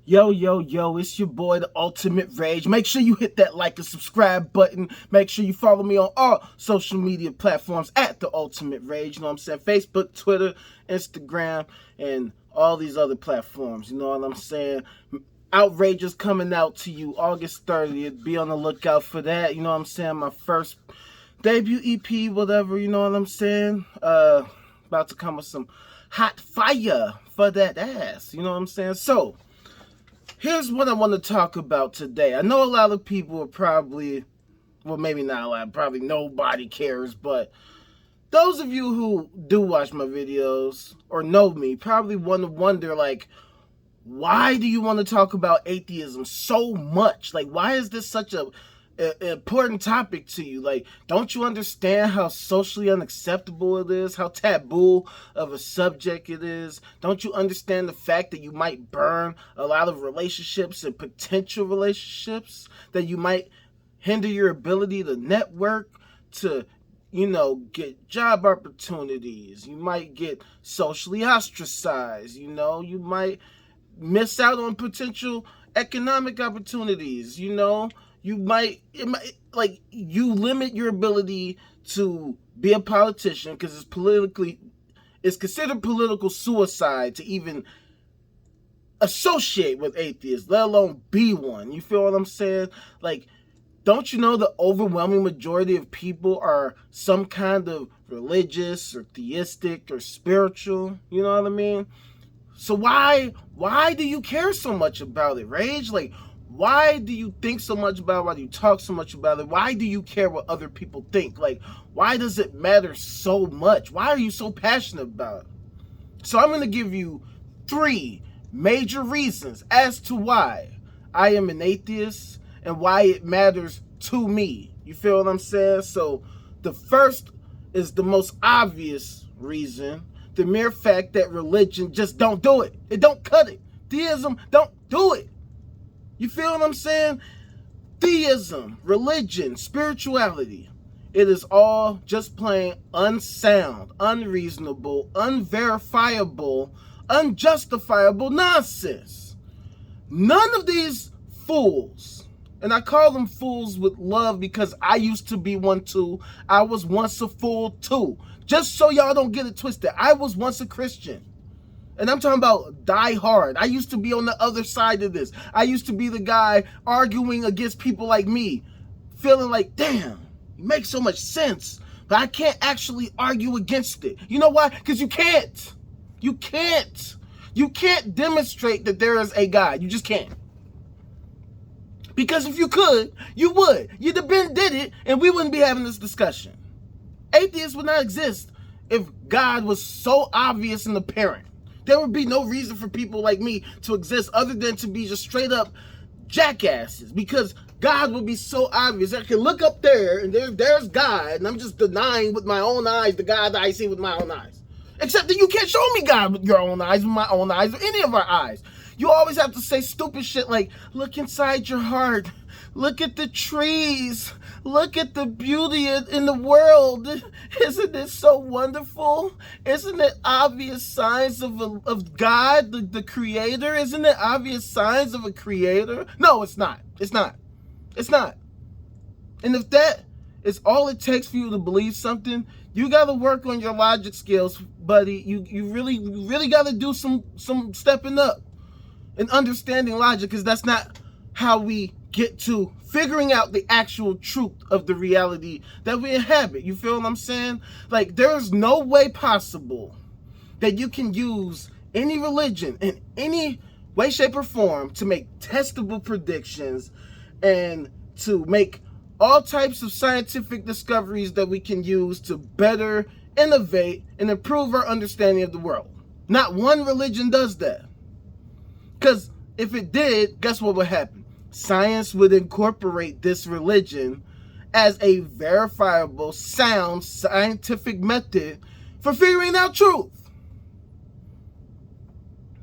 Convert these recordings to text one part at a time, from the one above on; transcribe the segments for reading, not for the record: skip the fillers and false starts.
Yo, yo, yo, it's your boy, the Ultimate Rage. Make sure you hit that like and subscribe button. Make sure you follow me on all social media platforms at the Ultimate Rage. You know what I'm saying? Facebook, Twitter, Instagram, and all these other platforms. You know what I'm saying? Outrage is coming out to you August 30th. Be on the lookout for that. You know what I'm saying? My first debut EP, whatever. You know what I'm saying? About to come with some hot fire for that ass. You know what I'm saying? So, here's what I want to talk about today. I know a lot of people are probably, well, maybe not a lot, probably nobody cares, but those of you who do watch my videos or know me probably want to wonder, like, why do you want to talk about atheism so much? Like, why is this such an important topic to you? Like, don't you understand how socially unacceptable it is, how taboo of a subject it is? Don't you understand the fact that you might burn a lot of relationships and potential relationships, that you might hinder your ability to network, to, you know, get job opportunities? You might get socially ostracized. You know, you might miss out on potential economic opportunities. You know, you might, you limit your ability to be a politician because it's considered political suicide to even associate with atheists, let alone be one. You feel what I'm saying? Like, don't you know the overwhelming majority of people are some kind of religious or theistic or spiritual? You know what I mean? So why do you care so much about it, Rage? Like, why do you think so much about it? Why do you talk so much about it? Why do you care what other people think? Like, why does it matter so much? Why are you so passionate about it? So I'm going to give you 3 major reasons as to why I am an atheist and why it matters to me. You feel what I'm saying? So the first is the most obvious reason. The mere fact that religion just don't do it. It don't cut it. Theism don't do it. You feel what I'm saying? Theism, religion, spirituality, it is all just plain unsound, unreasonable, unverifiable, unjustifiable nonsense. None of these fools, and I call them fools with love because I used to be one too. I was once a fool too. Just so y'all don't get it twisted, I was once a Christian. And I'm talking about die hard. I used to be on the other side of this. I used to be the guy arguing against people like me, feeling like, damn, it makes so much sense, but I can't actually argue against it. You know why? Because you can't. You can't. You can't demonstrate that there is a God. You just can't. Because if you could, you would. You'd have been did it, and we wouldn't be having this discussion. Atheists would not exist if God was so obvious and apparent. There would be no reason for people like me to exist other than to be just straight up jackasses, because God would be so obvious. I can look up there and there's God, and I'm just denying with my own eyes the God that I see with my own eyes. Except that you can't show me God with your own eyes, with my own eyes, or any of our eyes. You always have to say stupid shit like, look inside your heart. Look at the trees. Look at the beauty in the world. Isn't it so wonderful? Isn't it obvious signs of God, the creator? Isn't it obvious signs of a creator? No, it's not. It's not. It's not. And if that is all it takes for you to believe something, you got to work on your logic skills, buddy. You really got to do some stepping up and understanding logic, because that's not how we get to figuring out the actual truth of the reality that we inhabit. You feel what I'm saying? Like, there's no way possible that you can use any religion in any way, shape, or form to make testable predictions and to make all types of scientific discoveries that we can use to better innovate and improve our understanding of the world. Not one religion does that. Because if it did, guess what would happen? Science would incorporate this religion as a verifiable, sound, scientific method for figuring out truth.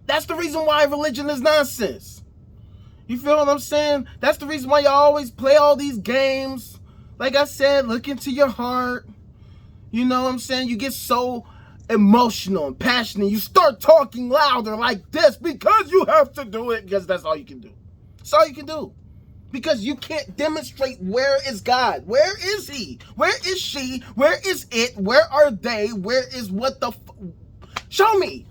That's the reason why religion is nonsense. You feel what I'm saying? That's the reason why you always play all these games. Like I said, look into your heart. You know what I'm saying? You get so emotional and passionate, you start talking louder like this because you have to do it, because that's all you can do. That's all you can do. Because you can't demonstrate where is God. Where is he? Where is she? Where is it? Where are they? Where is what the show me.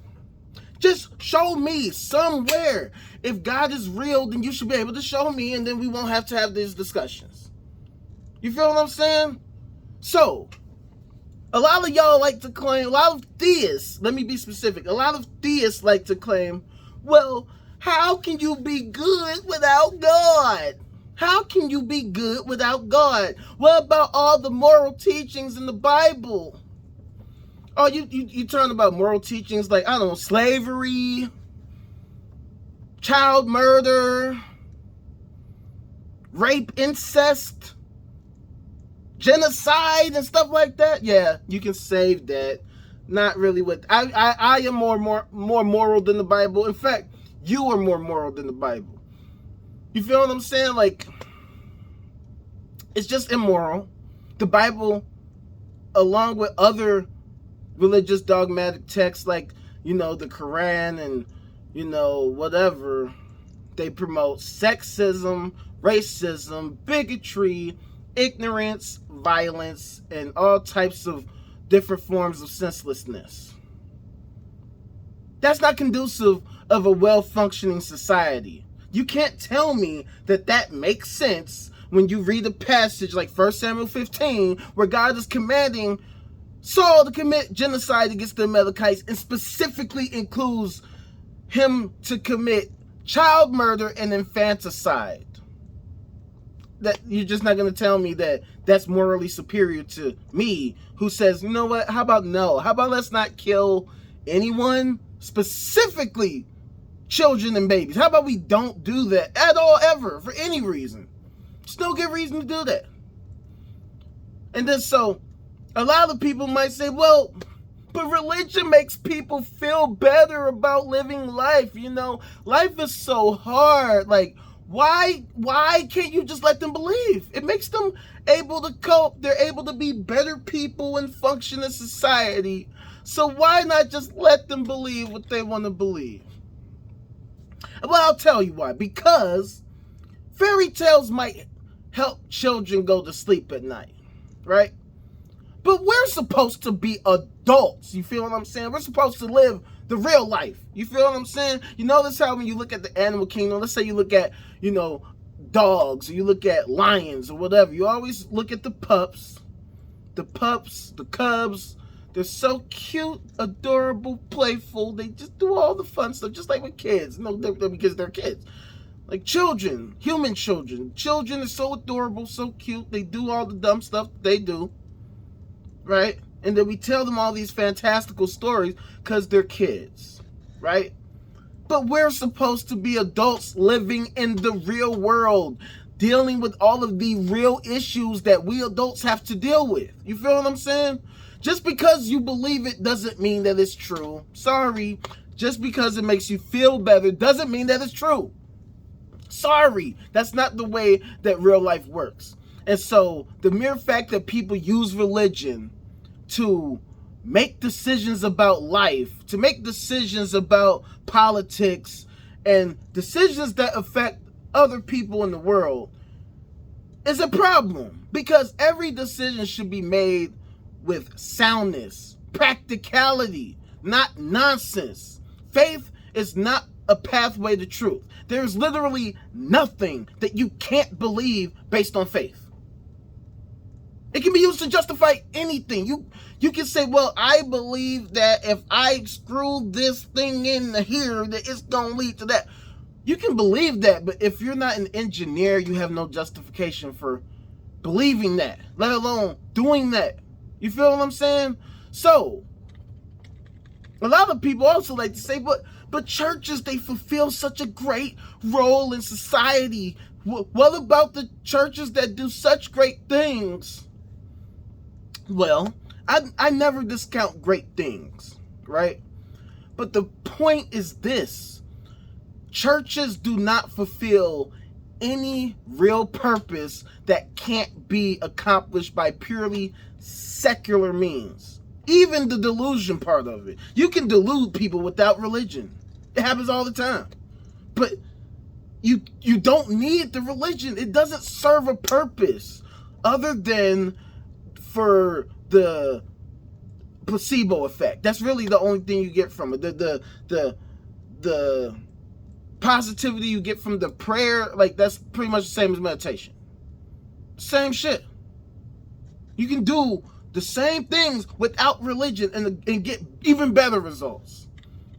Just show me somewhere. If God is real, then you should be able to show me, and then we won't have to have these discussions. You feel what I'm saying? So, a lot of y'all like to claim, a lot of theists, let me be specific, a lot of theists like to claim, well, how can you be good without God? How can you be good without God? What about all the moral teachings in the Bible? Oh, you talking about moral teachings like, I don't know, slavery, child murder, rape, incest, genocide, and stuff like that? Yeah, you can save that. Not really what I am more moral than the Bible. In fact, you are more moral than the Bible. You feel what I'm saying? Like, it's just immoral. The Bible, along with other religious dogmatic texts like, the Quran and, whatever, they promote sexism, racism, bigotry, ignorance, violence, and all types of different forms of senselessness. That's not conducive of a well-functioning society. You can't tell me that that makes sense when you read a passage like 1 Samuel 15, where God is commanding Saul to commit genocide against the Amalekites, and specifically includes him to commit child murder and infanticide. That you're just not going to tell me that that's morally superior to me, who says, you know what, how about no? How about let's not kill anyone, specifically children and babies? How about we don't do that at all, ever, for any reason? There's no good reason to do that. And then so, a lot of people might say, well, but religion makes people feel better about living life. Life is so hard. Like, why can't you just let them believe? It makes them able to cope. They're able to be better people and function in society. So why not just let them believe what they want to believe? Well, I'll tell you why. Because fairy tales might help children go to sleep at night, right? But we're supposed to be adults. You feel what I'm saying? We're supposed to live the real life. You feel what I'm saying? You notice how when you look at the animal kingdom, let's say you look at, dogs, or you look at lions or whatever, you always look at the pups. The pups, the cubs, they're so cute, adorable, playful. They just do all the fun stuff, just like with kids. Because they're kids. Like children, human children. Children are so adorable, so cute. They do all the dumb stuff they do. Right? And then we tell them all these fantastical stories because they're kids, right? But we're supposed to be adults living in the real world, dealing with all of the real issues that we adults have to deal with. You feel what I'm saying? Just because you believe it doesn't mean that it's true. Sorry. Just because it makes you feel better doesn't mean that it's true. Sorry. That's not the way that real life works. And so the mere fact that people use religion to make decisions about life, to make decisions about politics, and decisions that affect other people in the world is a problem. Because every decision should be made with soundness, practicality, not nonsense. Faith is not a pathway to truth. There's literally nothing that you can't believe based on faith. It can be used to justify anything. You can say, well, I believe that if I screw this thing in here, that it's going to lead to that. You can believe that, but if you're not an engineer, you have no justification for believing that, let alone doing that. You feel what I'm saying? So, a lot of people also like to say, but churches, they fulfill such a great role in society. What about the churches that do such great things? Well, I never discount great things, right? But the point is this. Churches do not fulfill any real purpose that can't be accomplished by purely secular means. Even the delusion part of it. You can delude people without religion. It happens all the time. But you don't need the religion. It doesn't serve a purpose other than for the placebo effect. That's really the only thing you get from it. The positivity you get from the prayer, like, that's pretty much the same as meditation. Same shit. You can do the same things without religion and get even better results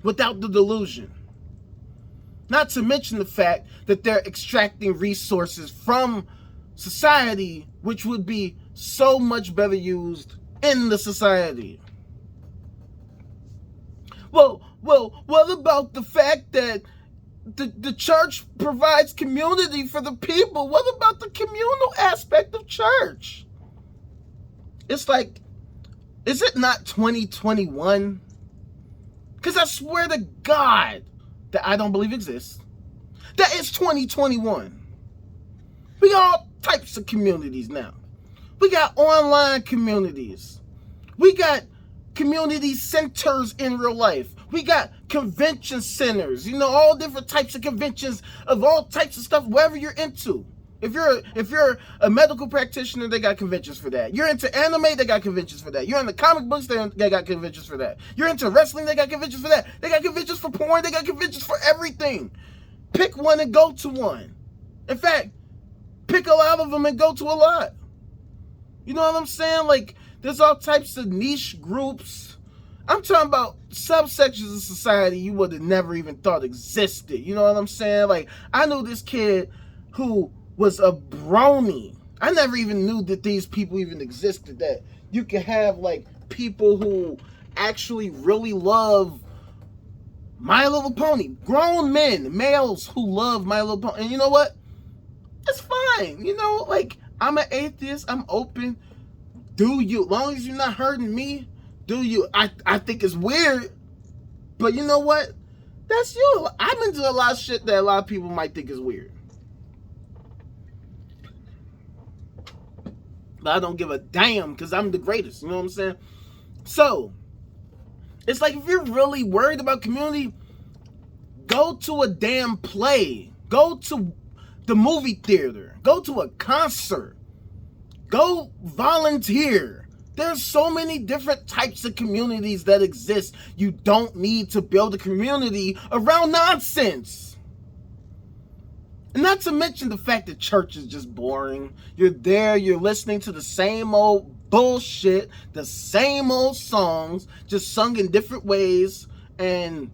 without the delusion. Not to mention the fact that they're extracting resources from society, which would be so much better used in the society. Well, what about the fact that the church provides community for the people? What about the communal aspect of church? It's like, is it not 2021? Because I swear to God that I don't believe exists, that it's 2021. We got all types of communities now. We got online communities. We got community centers in real life. We got convention centers, all different types of conventions of all types of stuff, whatever you're into. If you're a medical practitioner, they got conventions for that. You're into anime, they got conventions for that. You're into comic books, they got conventions for that. You're into wrestling, they got conventions for that. They got conventions for porn, they got conventions for everything. Pick one and go to one. In fact, pick a lot of them and go to a lot. You know what I'm saying? Like, there's all types of niche groups. I'm talking about subsections of society you would have never even thought existed. You know what I'm saying? Like, I knew this kid who was a brony. I never even knew that these people even existed, that you could have, like, people who actually really love My Little Pony. Grown men, males who love My Little Pony. And you know what? It's fine. Like, I'm an atheist. I'm open. Do you. As long as you're not hurting me, do you. I think it's weird. But you know what? That's you. I'm into a lot of shit that a lot of people might think is weird. But I don't give a damn because I'm the greatest. You know what I'm saying? So, it's like, if you're really worried about community, go to a damn play. Go to the movie theater. Go to a concert. Go volunteer. There's so many different types of communities that exist. You don't need to build a community around nonsense. And not to mention the fact that church is just boring. You're there, you're listening to the same old bullshit, the same old songs, just sung in different ways. And,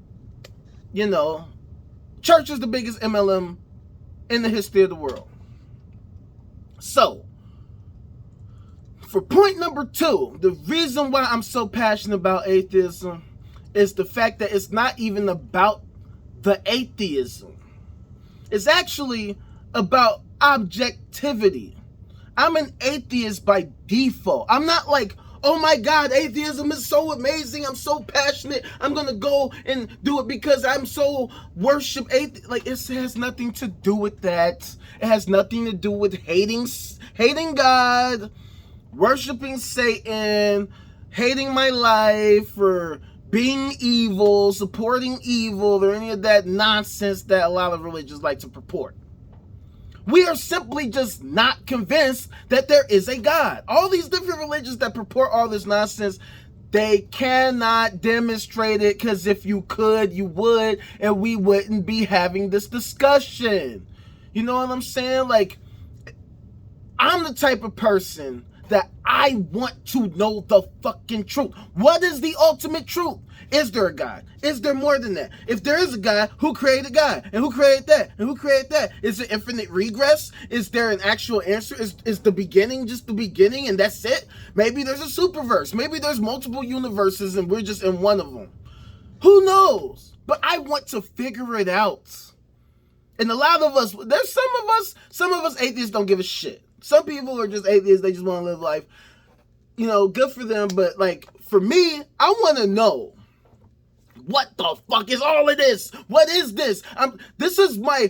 church is the biggest MLM in the history of the world. So, for point number 2, the reason why I'm so passionate about atheism is the fact that it's not even about the atheism. It's actually about objectivity. I'm an atheist by default. I'm not like, oh my God, atheism is so amazing. I'm so passionate. I'm going to go and do it because I'm so worship atheist. Like, it has nothing to do with that. It has nothing to do with hating God, worshiping Satan, hating my life, or being evil, supporting evil, or any of that nonsense that a lot of religions like to purport. We are simply just not convinced that there is a God. All these different religions that purport all this nonsense, they cannot demonstrate it, because if you could, you would, and we wouldn't be having this discussion. You know what I'm saying? Like, I'm the type of person that I want to know the fucking truth. What is the ultimate truth? Is there a God? Is there more than that? If there is a God, who created God? And who created that? And who created that? Is it infinite regress? Is there an actual answer? Is the beginning just the beginning and that's it? Maybe there's a superverse. Maybe there's multiple universes and we're just in one of them. Who knows? But I want to figure it out. And a lot of us, there's some of us atheists don't give a shit. Some people are just atheists, they just want to live life. Good for them, but like, for me, I want to know, what the fuck is all of this? What is this? This is my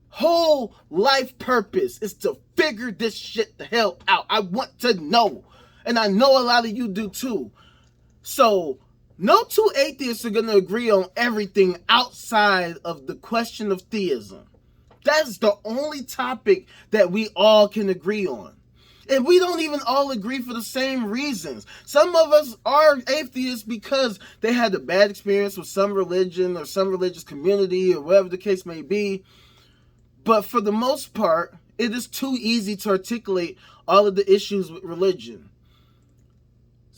whole life purpose, is to figure this shit the hell out. I want to know. And I know a lot of you do too. So no two atheists are going to agree on everything outside of the question of theism. That's the only topic that we all can agree on. And we don't even all agree for the same reasons. Some of us are atheists because they had a bad experience with some religion or some religious community or whatever the case may be. But for the most part, it is too easy to articulate all of the issues with religion.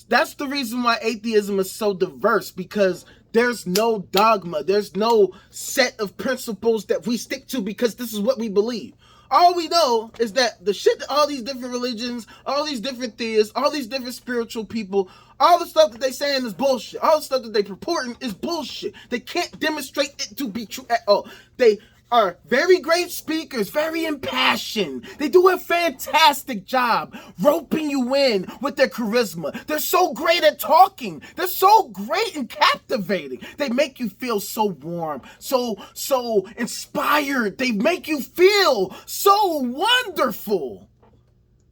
That's the reason why atheism is so diverse, because there's no dogma. There's no set of principles that we stick to because this is what we believe. All we know is that the shit that all these different religions, all these different theists, all these different spiritual people, all the stuff that they saying is bullshit. All the stuff that they purporting is bullshit. They can't demonstrate it to be true at all. They are very great speakers, very impassioned. They do a fantastic job roping you in with their charisma. They're so great at talking. They're so great and captivating. They make you feel so warm, so inspired. They make you feel so wonderful.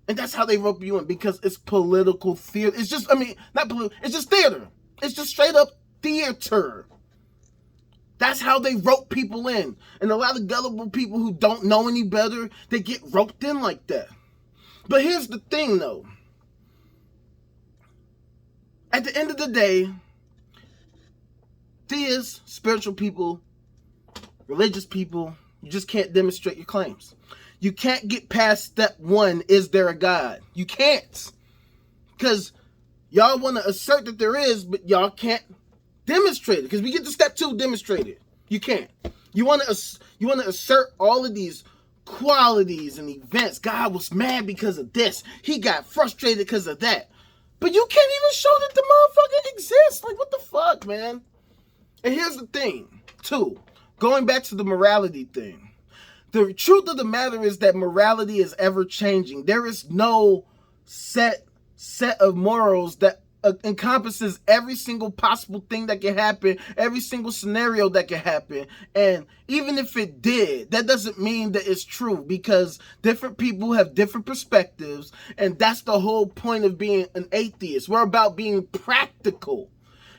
And that's how they rope you in, because it's political theater. It's just, not political, it's just theater. It's just straight up theater. That's how they rope people in. And a lot of gullible people who don't know any better, they get roped in like that. But here's the thing, though. At the end of the day, theists, spiritual people, religious people, you just can't demonstrate your claims. You can't get past step one, is there a God? You can't. Because y'all want to assert that there is, but y'all can't demonstrate it, because we get to step two, demonstrate it. You can't. You want to assert all of these qualities and events. God was mad because of this. He got frustrated because of that. But you can't even show that the motherfucker exists. Like, what the fuck, man? And here's the thing, too. Going back to the morality thing. The truth of the matter is that morality is ever changing. There is no set of morals that encompasses every single possible thing that can happen, every single scenario that can happen. And even if it did, that doesn't mean that it's true, because different people have different perspectives, and that's the whole point of being an atheist. We're about being practical.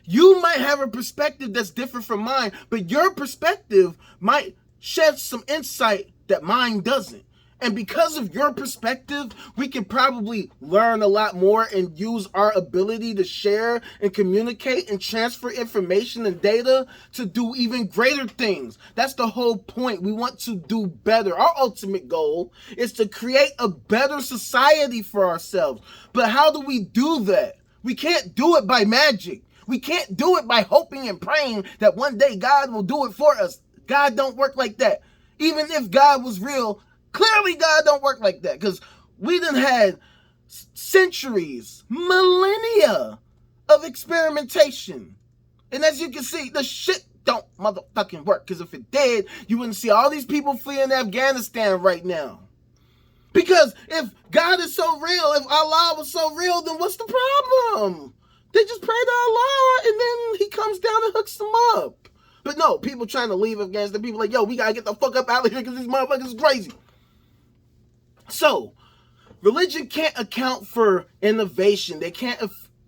You might have a perspective that's different from mine, but your perspective might shed some insight that mine doesn't. And because of your perspective, we can probably learn a lot more and use our ability to share and communicate and transfer information and data to do even greater things. That's the whole point. We want to do better. Our ultimate goal is to create a better society for ourselves. But how do we do that? We can't do it by magic. We can't do it by hoping and praying that one day God will do it for us. God don't work like that. Even if God was real, clearly God don't work like that, because we done had centuries, millennia of experimentation. And as you can see, the shit don't motherfucking work, because if it did, you wouldn't see all these people fleeing Afghanistan right now. Because if God is so real, if Allah was so real, then what's the problem? They just pray to Allah and then he comes down and hooks them up. But no, people trying to leave Afghanistan, people like, yo, we gotta get the fuck up out of here because these motherfuckers is crazy. So, religion can't account for innovation. They can't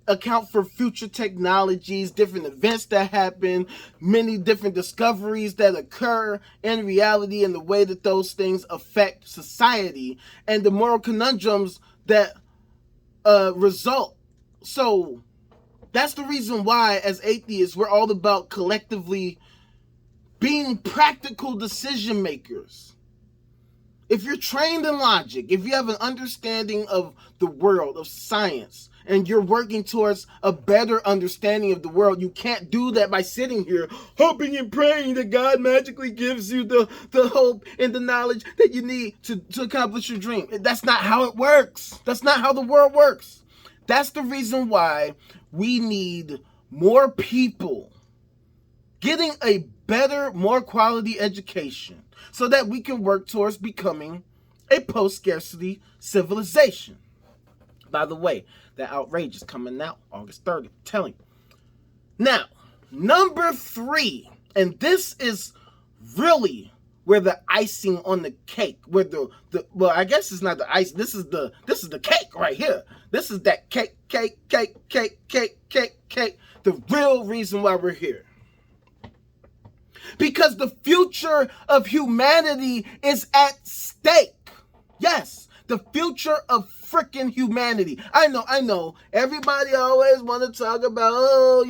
account for future technologies, different events that happen, many different discoveries that occur in reality, and the way that those things affect society and the moral conundrums that result. So, that's the reason why, as atheists, we're all about collectively being practical decision makers. If you're trained in logic, if you have an understanding of the world, of science, and you're working towards a better understanding of the world, you can't do that by sitting here hoping and praying that God magically gives you the hope and the knowledge that you need to accomplish your dream. That's not how it works. That's not how the world works. That's the reason why we need more people getting a better, more quality education so that we can work towards becoming a post-scarcity civilization. By the way, that outrage is coming out August 30th. I'm telling you. Now, number 3, and this is really where the icing on the cake, where the well, I guess it's not the ice. This is the cake right here. This is that cake. The real reason why we're here. Because the future of humanity is at stake. Yes, the future of freaking humanity. I know. Everybody always want to talk about,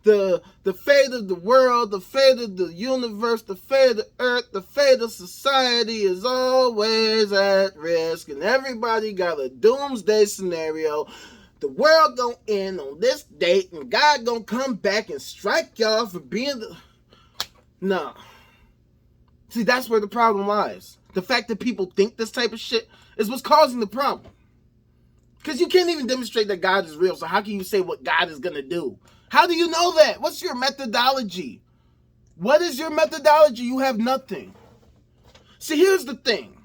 the fate of the world, the fate of the universe, the fate of the earth, the fate of society is always at risk, and everybody got a doomsday scenario. The world gonna end on this date, and God gonna come back and strike y'all for being the... No. See, that's where the problem lies. The fact that people think this type of shit is what's causing the problem. Because you can't even demonstrate that God is real, so how can you say what God is going to do? How do you know that? What's your methodology? What is your methodology? You have nothing. See, here's the thing.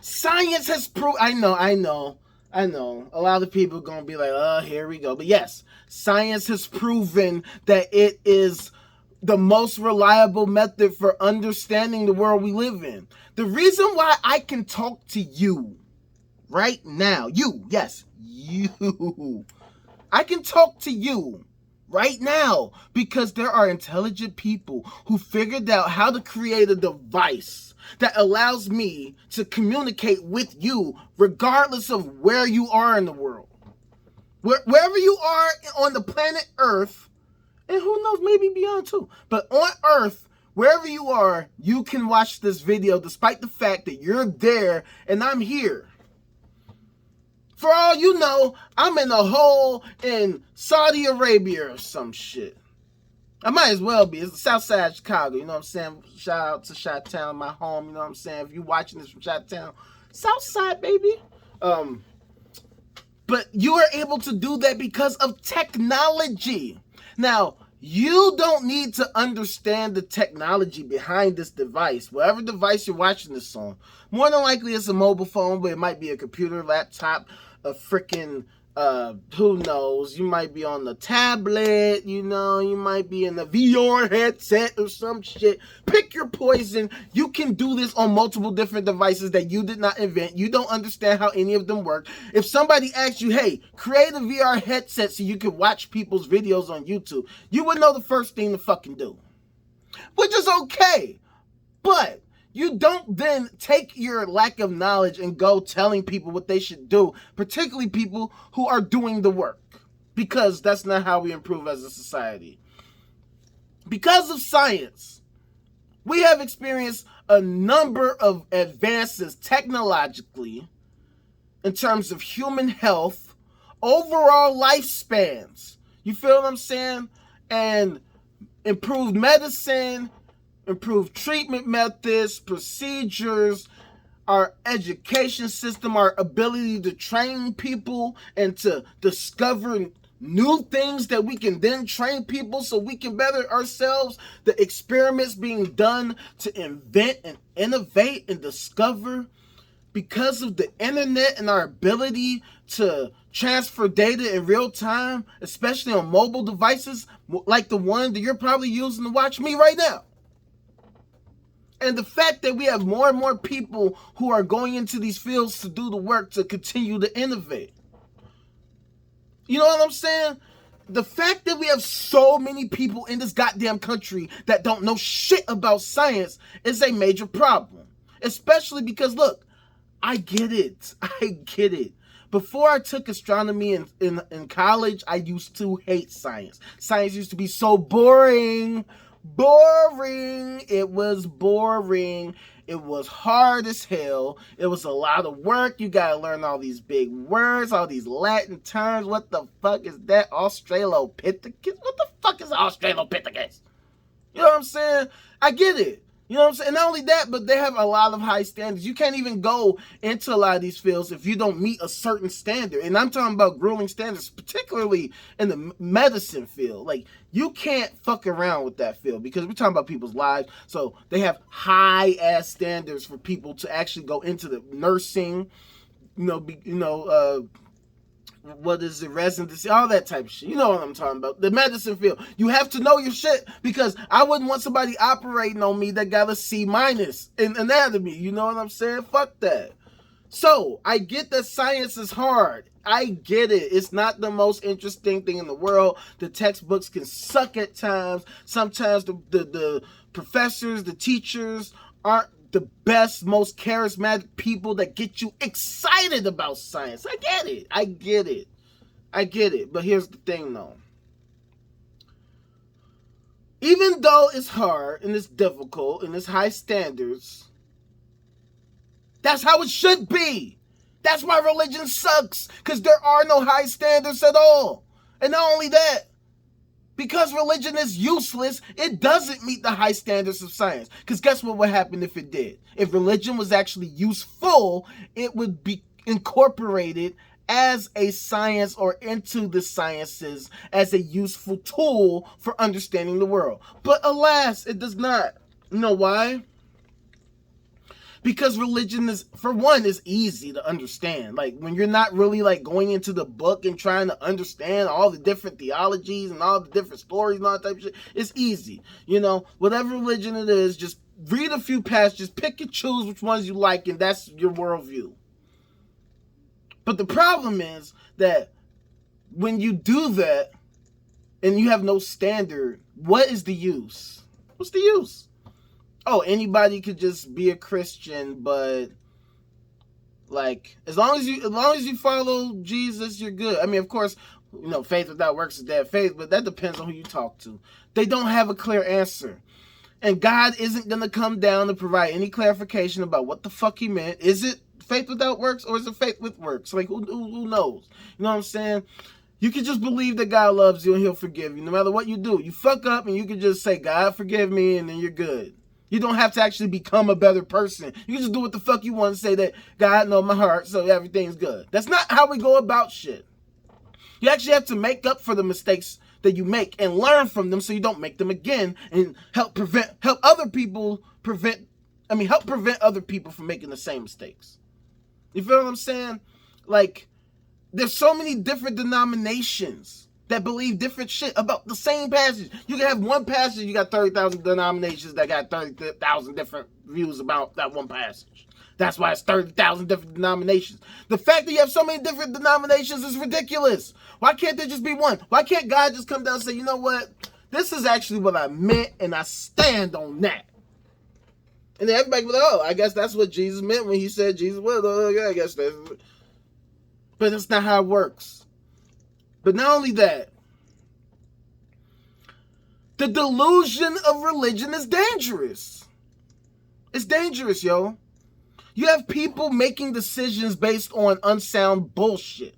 Science has proved... I know. A lot of people are going to be like, oh, here we go. But yes, science has proven that it is the most reliable method for understanding the world we live in. The reason why I can talk to you right now, you, I can talk to you right now because there are intelligent people who figured out how to create a device that allows me to communicate with you regardless of where you are in the world. Wherever you are on the planet Earth, and who knows, maybe beyond too. But on Earth, wherever you are, you can watch this video despite the fact that you're there and I'm here. For all you know, I'm in a hole in Saudi Arabia or some shit. I might as well be. It's the south side of Chicago, you know what I'm saying? Shout out to Chi-Town, my home, you know what I'm saying? If you're watching this from Chi-Town, south side, baby. But you are able to do that because of technology. Now, you don't need to understand the technology behind this device. Whatever device you're watching this on, more than likely it's a mobile phone, but it might be a computer, laptop, a freaking, who knows, you might be on the tablet, you might be in the VR headset or some shit. Pick your poison. You can do this on multiple different devices that you did not invent. You don't understand how any of them work. If somebody asks you, hey, create a VR headset so you can watch people's videos on YouTube, you would know the first thing to fucking do. Which is okay. But you don't then take your lack of knowledge and go telling people what they should do, particularly people who are doing the work, because that's not how we improve as a society. Because of science, we have experienced a number of advances technologically in terms of human health, overall lifespans. You feel what I'm saying? And improved medicine, improved treatment methods, procedures, our education system, our ability to train people and to discover new things that we can then train people so we can better ourselves. The experiments being done to invent and innovate and discover. Because of the internet and our ability to transfer data in real time, especially on mobile devices like the one that you're probably using to watch me right now. And the fact that we have more and more people who are going into these fields to do the work to continue to innovate. You know what I'm saying? The fact that we have so many people in this goddamn country that don't know shit about science is a major problem. Especially because, look, I get it. Before I took astronomy in college, I used to hate science. Science used to be so boring. It was boring. It was hard as hell. It was a lot of work. You gotta learn all these big words, all these Latin terms. What the fuck is that? Australopithecus? What the fuck is Australopithecus? You know what I'm saying? I get it. You know what I'm saying? And not only that, but they have a lot of high standards. You can't even go into a lot of these fields if you don't meet a certain standard. And I'm talking about grueling standards, particularly in the medicine field. Like, you can't fuck around with that field because we're talking about people's lives. So they have high-ass standards for people to actually go into the nursing, what is it, residency, all that type of shit. You know what I'm talking about. The medicine field. You have to know your shit, because I wouldn't want somebody operating on me that got a C- in anatomy. You know what I'm saying? Fuck that. So, I get that science is hard. I get it. It's not the most interesting thing in the world. The textbooks can suck at times. Sometimes the professors, the teachers aren't the best, most charismatic people that get you excited about science. I get it. I get it. I get it. But here's the thing, though. Even though it's hard and it's difficult and it's high standards, that's how it should be. That's why religion sucks, because there are no high standards at all. And not only that, because religion is useless, it doesn't meet the high standards of science. Because guess what would happen if it did? If religion was actually useful, it would be incorporated as a science or into the sciences as a useful tool for understanding the world. But alas, it does not. You know why? Because religion is, for one, is easy to understand. Like, when you're not really like going into the book and trying to understand all the different theologies and all the different stories and all that type of shit, it's easy. You know, whatever religion it is, just read a few passages, pick and choose which ones you like, and that's your worldview. But the problem is that when you do that and you have no standard, what is the use? What's the use? Oh, anybody could just be a Christian, but like as long as you follow Jesus, you're good. I mean, of course, you know, faith without works is dead faith, but that depends on who you talk to. They don't have a clear answer. And God isn't going to come down and provide any clarification about what the fuck he meant. Is it faith without works, or is it faith with works? Like, who knows? You know what I'm saying? You can just believe that God loves you and he'll forgive you no matter what you do. You fuck up and you can just say, God, forgive me, and then you're good. You don't have to actually become a better person. You can just do what the fuck you want and say that God knows my heart, so everything's good. That's not how we go about shit. You actually have to make up for the mistakes that you make and learn from them so you don't make them again, and help prevent other people from making the same mistakes. You feel what I'm saying? Like, there's so many different denominations that believe different shit about the same passage. You can have one passage, you got 30,000 denominations that got 30,000 different views about that one passage. That's why it's 30,000 different denominations. The fact that you have so many different denominations is ridiculous. Why can't there just be one? Why can't God just come down and say, you know what? This is actually what I meant, and I stand on that. And then everybody goes, oh, I guess that's what Jesus meant when he said Jesus was. Oh, I guess that's... But it's not how it works. But not only that, the delusion of religion is dangerous. It's dangerous, yo. You have people making decisions based on unsound bullshit.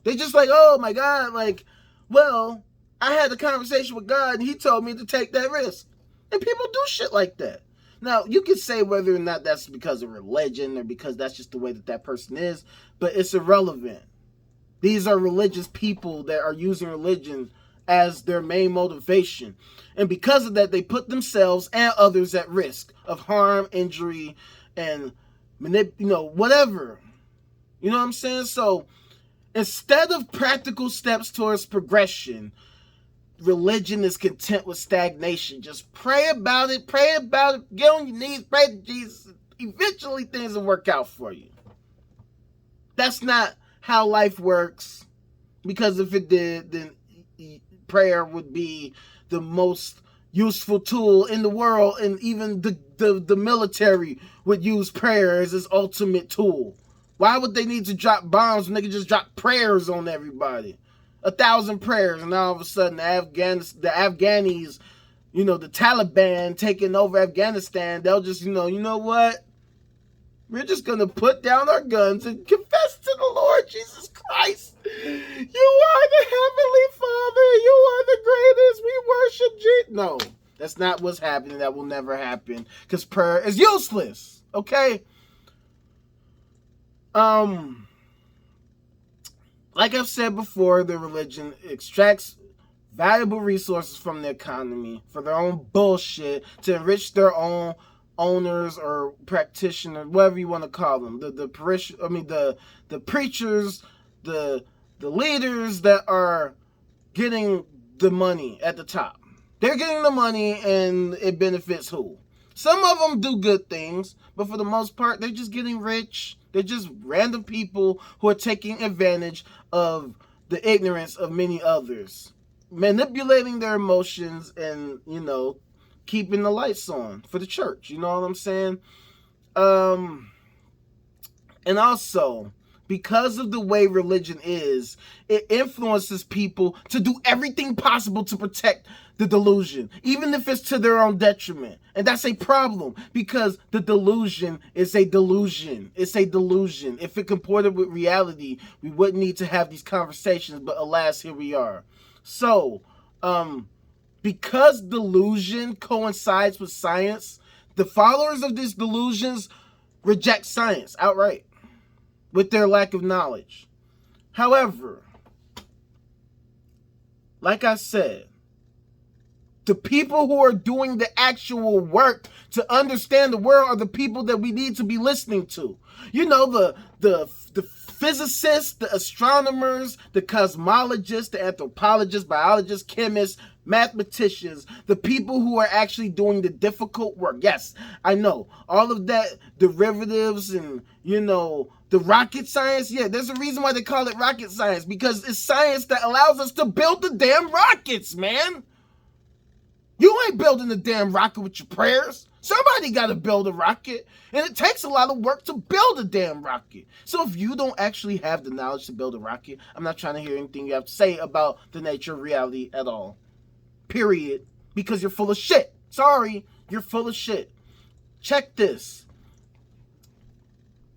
They just like, oh my God, like, well, I had a conversation with God and he told me to take that risk. And people do shit like that. Now, you can say whether or not that's because of religion or because that's just the way that person is, but it's irrelevant. These are religious people that are using religion as their main motivation. And because of that, they put themselves and others at risk of harm, injury, and whatever. You know what I'm saying? So instead of practical steps towards progression, religion is content with stagnation. Just pray about it, get on your knees, pray to Jesus. Eventually things will work out for you. That's not how life works, because if it did, then prayer would be the most useful tool in the world, and even the military would use prayer as its ultimate tool. Why would they need to drop bombs when they could just drop prayers on everybody? 1,000 prayers, and all of a sudden the Afghanis, the Taliban taking over Afghanistan, they'll just, you know what? We're just going to put down our guns and confess to the Lord Jesus Christ. You are the Heavenly Father. You are the greatest. We worship Jesus. No, that's not what's happening. That will never happen, because prayer is useless. Okay? Like I've said before, the religion extracts valuable resources from the economy for their own bullshit to enrich their own owners or practitioners, whatever you want to call them. The preachers, the leaders that are getting the money at the top. They're getting the money and it benefits who? Some of them do good things, but for the most part, they're just getting rich. They're just random people who are taking advantage of the ignorance of many others, manipulating their emotions and, keeping the lights on for the church. You know what I'm saying? And also, because of the way religion is, it influences people to do everything possible to protect the delusion, even if it's to their own detriment. And that's a problem, because the delusion is a delusion. It's a delusion. If it comported with reality, we wouldn't need to have these conversations, but alas, here we are. So, because delusion coincides with science, the followers of these delusions reject science outright with their lack of knowledge. However, like I said, the people who are doing the actual work to understand the world are the people that we need to be listening to. The physicists, the astronomers, the cosmologists, the anthropologists, biologists, chemists, mathematicians, the people who are actually doing the difficult work. Yes, I know. All of that, derivatives and, the rocket science. Yeah, there's a reason why they call it rocket science, because it's science that allows us to build the damn rockets, man. You ain't building the damn rocket with your prayers. Somebody got to build a rocket, and it takes a lot of work to build a damn rocket. So if you don't actually have the knowledge to build a rocket, I'm not trying to hear anything you have to say about the nature of reality at all. Period. Because you're full of shit. Sorry, you're full of shit. Check this.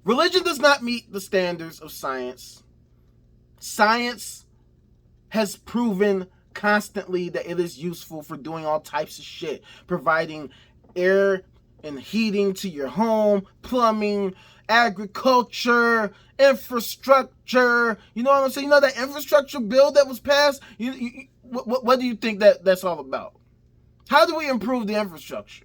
Religion does not meet the standards of science. Science has proven constantly that it is useful for doing all types of shit, providing air and heating to your home, plumbing, agriculture, infrastructure. You know what I'm saying? That infrastructure bill that was passed? What do you think that's all about? How do we improve the infrastructure?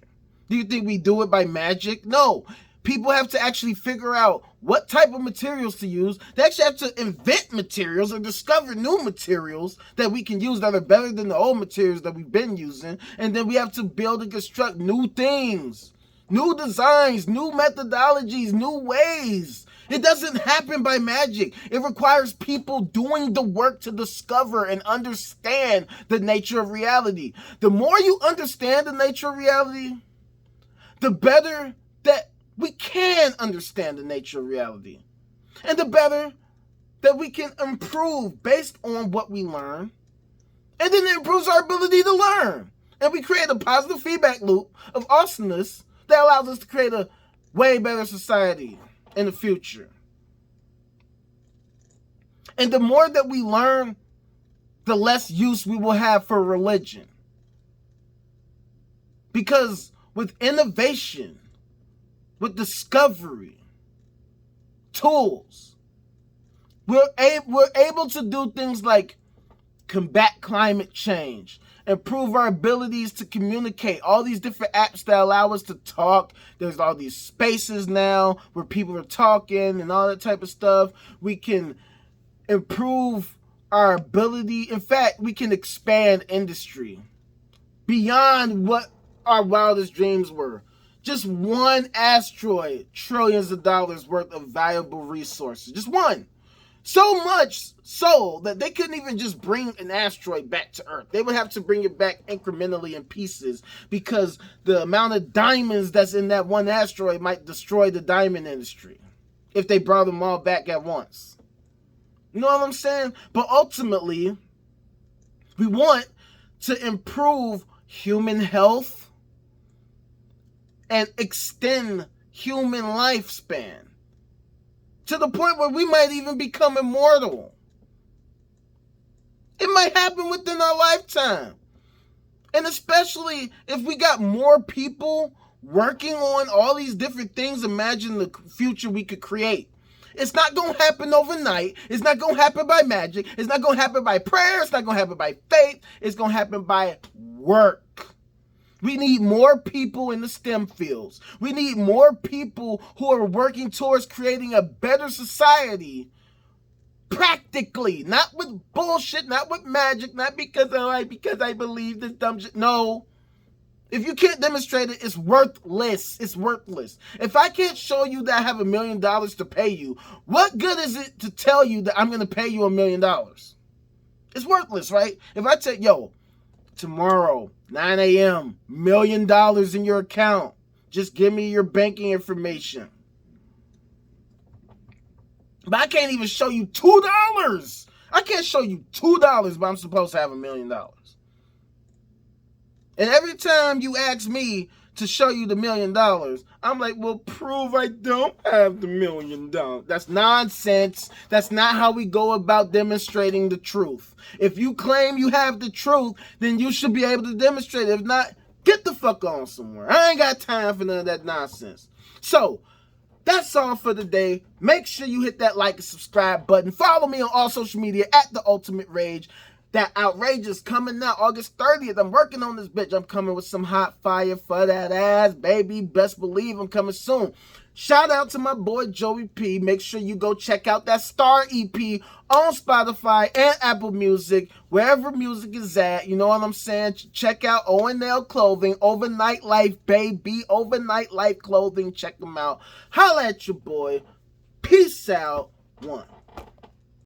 Do you think we do it by magic? No. People have to actually figure out what type of materials to use. They actually have to invent materials or discover new materials that we can use that are better than the old materials that we've been using. And then we have to build and construct new things, new designs, new methodologies, new ways. It doesn't happen by magic. It requires people doing the work to discover and understand the nature of reality. The more you understand the nature of reality, the better that we can understand the nature of reality. And the better that we can improve based on what we learn. And then it improves our ability to learn. And we create a positive feedback loop of awesomeness that allows us to create a way better society in the future. And the more that we learn, the less use we will have for religion. Because with innovation, with discovery, tools, we're able to do things like combat climate change, improve our abilities to communicate, all these different apps that allow us to talk. There's all these spaces now where people are talking and all that type of stuff. We can improve our ability. In fact, we can expand industry beyond what our wildest dreams were. Just one asteroid, trillions of dollars worth of valuable resources. Just one. So much so that they couldn't even just bring an asteroid back to Earth. They would have to bring it back incrementally in pieces, because the amount of diamonds that's in that one asteroid might destroy the diamond industry if they brought them all back at once. You know what I'm saying? But ultimately, we want to improve human health and extend human lifespan to the point where we might even become immortal. It might happen within our lifetime. And especially if we got more people working on all these different things, imagine the future we could create. It's not going to happen overnight. It's not going to happen by magic. It's not going to happen by prayer. It's not going to happen by faith. It's going to happen by work. We need more people in the STEM fields. We need more people who are working towards creating a better society Practically, not with bullshit, not with magic, not because I believe this dumb shit. No. If you can't demonstrate it, it's worthless. It's worthless. If I can't show you that I have $1 million to pay you, what good is it to tell you that I'm going to pay you $1 million? It's worthless, right? If I tell, yo, tomorrow, 9 a.m., $1 million in your account. Just give me your banking information. But I can't even show you $2. I can't show you $2, but I'm supposed to have $1 million. And every time you ask me to show you the $1 million, I'm like, well, prove I don't have the $1 million. That's nonsense. That's not how we go about demonstrating the truth. If you claim you have the truth, then you should be able to demonstrate it. If not, get the fuck on somewhere. I ain't got time for none of that nonsense. So, that's all for today. Make sure you hit that like and subscribe button. Follow me on all social media at The Ultimate Rage. That outrage is coming out August 30th. I'm working on this bitch. I'm coming with some hot fire for that ass, baby. Best believe I'm coming soon. Shout out to my boy Joey P. Make sure you go check out that Star EP on Spotify and Apple Music, wherever music is at. You know what I'm saying? Check out O&L Clothing, Overnight Life, baby. Overnight Life Clothing. Check them out. Holla at your boy. Peace out. One.